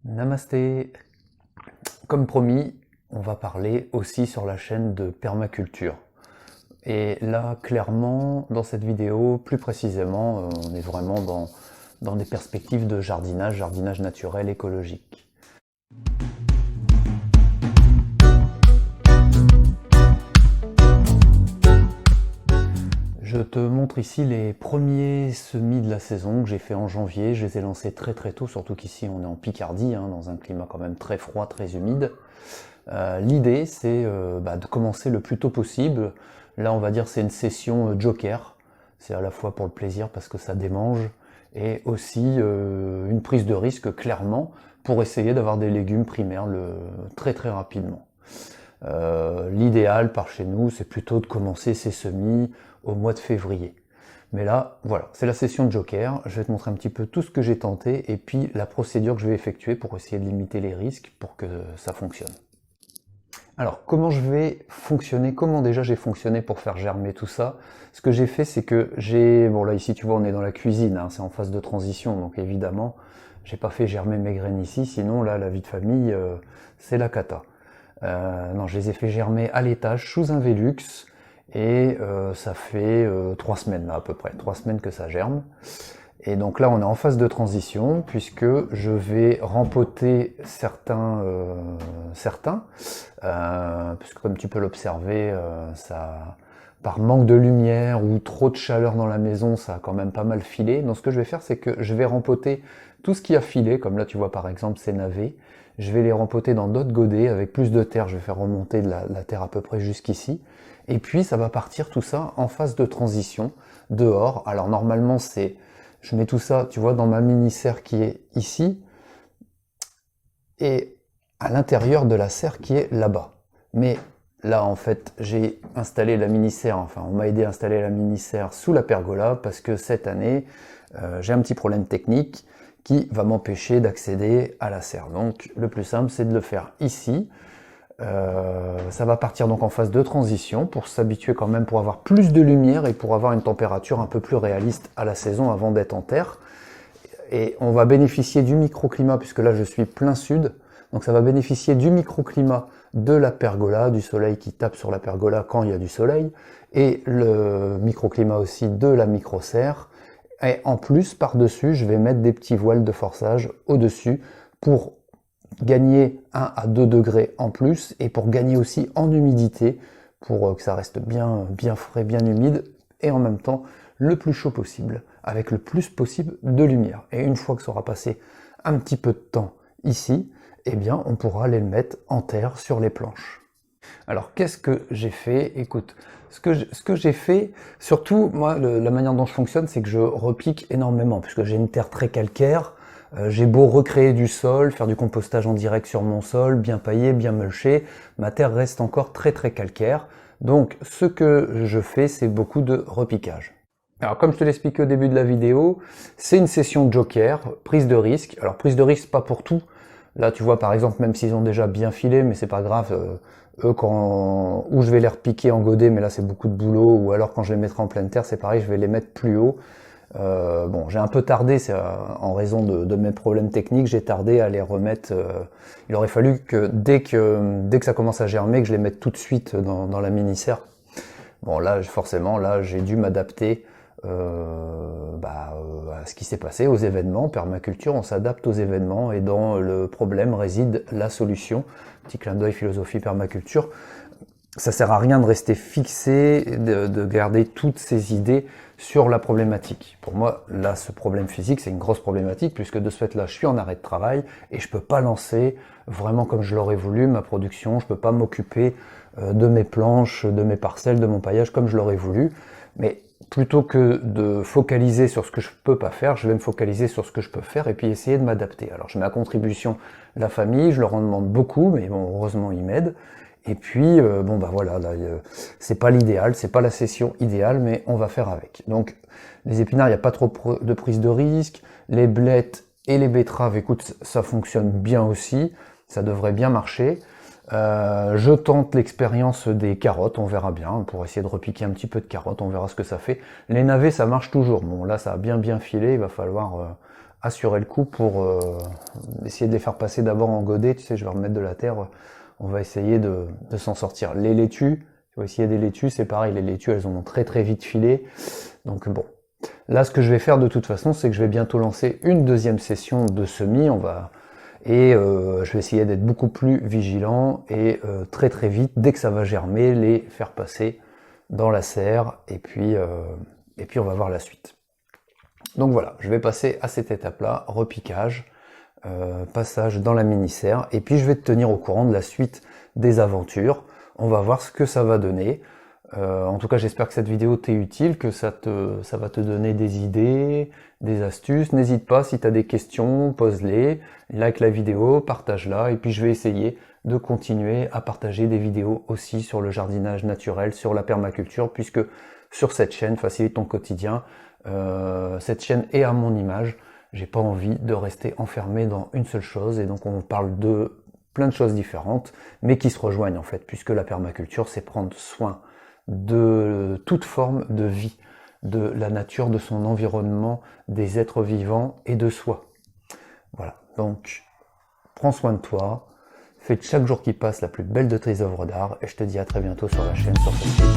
Namasté. Comme promis, on va parler aussi sur la chaîne de permaculture. Et là, clairement, dans cette vidéo, plus précisément, on est vraiment dans des perspectives de jardinage naturel écologique. Je te montre ici les premiers semis de la saison que j'ai fait en janvier. Je les ai lancés très tôt, surtout qu'ici on est en Picardie, dans un climat quand même très froid, très humide. L'idée c'est de commencer le plus tôt possible. Là on va dire c'est une session joker. C'est à la fois pour le plaisir parce que ça démange et aussi une prise de risque clairement pour essayer d'avoir des légumes primaires très rapidement. L'idéal par chez nous, c'est plutôt de commencer ces semis au mois de février. Mais là, voilà, c'est la session de Joker. Je vais te montrer un petit peu tout ce que j'ai tenté et puis la procédure que je vais effectuer pour essayer de limiter les risques pour que ça fonctionne. Alors, comment je vais fonctionner? Comment déjà j'ai fonctionné pour faire germer tout ça? Ce que j'ai fait, c'est que bon là ici tu vois, on est dans la cuisine, c'est en phase de transition, donc évidemment, j'ai pas fait germer mes graines ici, sinon là, la vie de famille, c'est la cata. Non, je les ai fait germer à l'étage sous un Velux et ça fait 3 semaines là à peu près, 3 semaines que ça germe. Et donc là on est en phase de transition puisque je vais rempoter certains, puisque comme tu peux l'observer, ça, par manque de lumière ou trop de chaleur dans la maison, ça a quand même pas mal filé. Donc ce que je vais faire, c'est que je vais rempoter tout ce qui a filé, comme là tu vois par exemple ces navets. Je vais les rempoter dans d'autres godets avec plus de terre, je vais faire remonter de la terre à peu près jusqu'ici. Et puis ça va partir tout ça en phase de transition, dehors. Alors normalement je mets tout ça, tu vois, dans ma mini-serre qui est ici, et à l'intérieur de la serre qui est là-bas. Mais là en fait j'ai installé la mini-serre, enfin on m'a aidé à installer la mini-serre sous la pergola parce que cette année j'ai un petit problème technique qui va m'empêcher d'accéder à la serre. Donc le plus simple c'est de le faire ici. Ça va partir donc en phase de transition pour s'habituer quand même, pour avoir plus de lumière et pour avoir une température un peu plus réaliste à la saison avant d'être en terre. Et on va bénéficier du microclimat puisque là je suis plein sud. Donc ça va bénéficier du microclimat de la pergola, du soleil qui tape sur la pergola quand il y a du soleil, et le microclimat aussi de la micro-serre. Et en plus, par-dessus, je vais mettre des petits voiles de forçage au-dessus pour gagner 1 à 2 degrés en plus et pour gagner aussi en humidité, pour que ça reste bien frais, bien humide et en même temps le plus chaud possible, avec le plus possible de lumière. Et une fois que ça aura passé un petit peu de temps ici, eh bien on pourra aller le mettre en terre sur les planches. Alors qu'est-ce que j'ai fait? Écoute, ce que j'ai fait, surtout moi la manière dont je fonctionne, c'est que je repique énormément, puisque j'ai une terre très calcaire. J'ai beau recréer du sol, faire du compostage en direct sur mon sol, bien paillé, bien mulché, ma terre reste encore très calcaire. Donc ce que je fais, c'est beaucoup de repiquage. Alors comme je te l'expliquais au début de la vidéo, c'est une session joker, prise de risque. Alors prise de risque pas pour tout. Là tu vois par exemple, même s'ils ont déjà bien filé, mais c'est pas grave, eux où je vais les repiquer en godet, mais là c'est beaucoup de boulot, ou alors quand je les mettrai en pleine terre, c'est pareil, je vais les mettre plus haut. Bon, j'ai un peu tardé, c'est en raison de mes problèmes techniques, j'ai tardé à les remettre. Il aurait fallu que dès que ça commence à germer, que je les mette tout de suite dans la mini-serre. Bon là, forcément, là j'ai dû m'adapter à ce qui s'est passé, aux événements. Permaculture, on s'adapte aux événements et dans le problème réside la solution. Petit clin d'œil philosophie permaculture. Ça sert à rien de rester fixé, de garder toutes ces idées sur la problématique. Pour moi, là, ce problème physique, c'est une grosse problématique, puisque de ce fait-là, je suis en arrêt de travail et je peux pas lancer vraiment comme je l'aurais voulu ma production, je peux pas m'occuper de mes planches, de mes parcelles, de mon paillage comme je l'aurais voulu. Mais plutôt que de focaliser sur ce que je peux pas faire, je vais me focaliser sur ce que je peux faire et puis essayer de m'adapter. Alors je mets à contribution la famille, je leur en demande beaucoup, mais bon, heureusement ils m'aident. Et puis, voilà, là, c'est pas l'idéal, c'est pas la session idéale, mais on va faire avec. Donc, les épinards, il n'y a pas trop de prise de risque. Les blettes et les betteraves, écoute, ça fonctionne bien aussi. Ça devrait bien marcher. Je tente l'expérience des carottes, on verra bien, pour essayer de repiquer un petit peu de carottes, on verra ce que ça fait. Les navets, ça marche toujours. Bon, là, ça a bien filé, il va falloir assurer le coup pour essayer de les faire passer d'abord en godet. Tu sais, je vais remettre de la terre, on va essayer de s'en sortir. Les laitues, tu vois, s'il y a des laitues, c'est pareil, les laitues, elles ont très très vite filé. Donc bon, là, ce que je vais faire de toute façon, c'est que je vais bientôt lancer une deuxième session de semis. Je vais essayer d'être beaucoup plus vigilant et très très vite, dès que ça va germer, les faire passer dans la serre et puis on va voir la suite. Donc voilà, je vais passer à cette étape-là, repiquage, passage dans la mini-serre, et puis je vais te tenir au courant de la suite des aventures. On va voir ce que ça va donner. En tout cas, j'espère que cette vidéo t'est utile, que ça va te donner des idées, des astuces. N'hésite pas, si tu as des questions, pose-les, like la vidéo, partage-la, et puis je vais essayer de continuer à partager des vidéos aussi sur le jardinage naturel, sur la permaculture, puisque sur cette chaîne, Facilite ton quotidien, cette chaîne est à mon image. J'ai pas envie de rester enfermé dans une seule chose, et donc on parle de plein de choses différentes, mais qui se rejoignent en fait, puisque la permaculture, c'est prendre soin de toute forme de vie, de la nature, de son environnement, des êtres vivants et de soi. Voilà, donc prends soin de toi, fais de chaque jour qui passe la plus belle de tes œuvres d'art, et je te dis à très bientôt sur la chaîne, sur Facebook.